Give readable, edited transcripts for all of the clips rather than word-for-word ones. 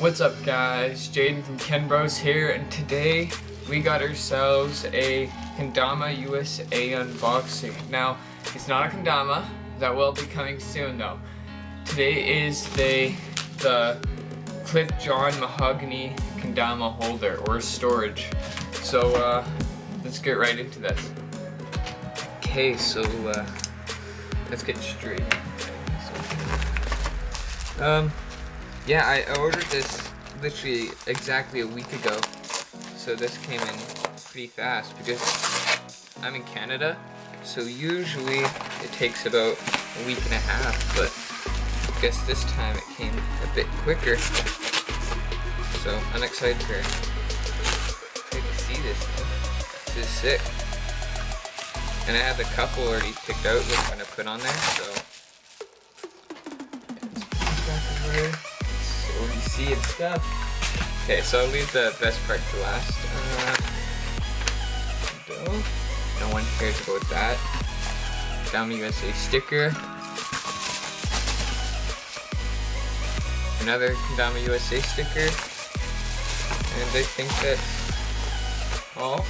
What's up guys, Jaden from KROM here, and today we got ourselves a Kendama USA unboxing. Now, it's not a kendama, that will be coming soon though. Today is the Cliff John mahogany kendama holder or storage. So let's get right into this. Okay, so let's get straight. Yeah, I ordered this literally exactly a week ago, so this came in pretty fast because I'm in Canada, so usually it takes about a week and a half, but I guess this time it came a bit quicker, so I'm excited to see this. This is sick. And I have a couple already picked out which I'm going to put on there, so you see and stuff. Okay, so I'll leave the best part to last. No one cares about that. Kendama USA sticker. Another Kendama USA sticker. And I think that's all.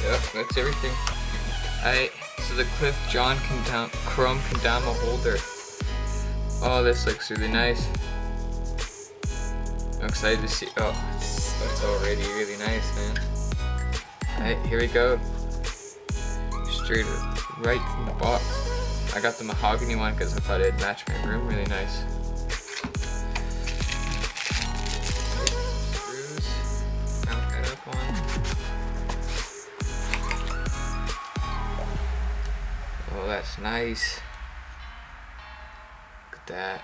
Yep, that's everything. Alright, so the Cliff John KROM kendama holder. Oh, this looks really nice. I'm excited to see. Oh, it's already really nice, man. Alright, here we go. Straight right from the box. I got the mahogany one because I thought it'd match my room really nice. Screws. Mount that up on. Oh, that's nice. Look at that.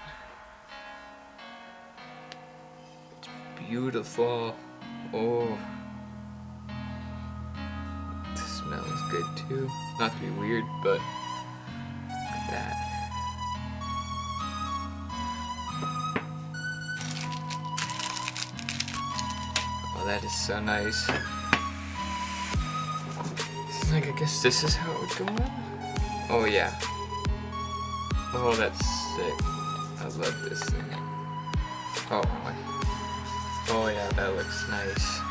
Beautiful. Oh, it smells good too. Not to be weird, but look at that. Oh, that is so nice. It's like, I guess this is how it would go on. Oh yeah. Oh, that's sick. I love this thing. Oh my. Oh yeah, that looks nice.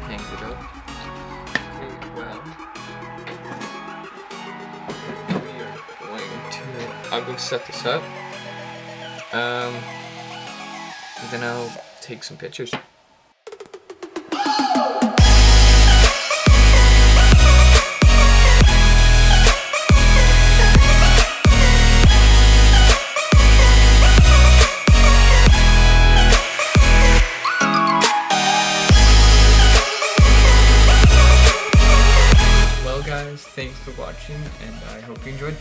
Hangs it up. Okay, well. We are going to... I'll go set this up. And then I'll take some pictures. Thanks for watching, and I hope you enjoyed.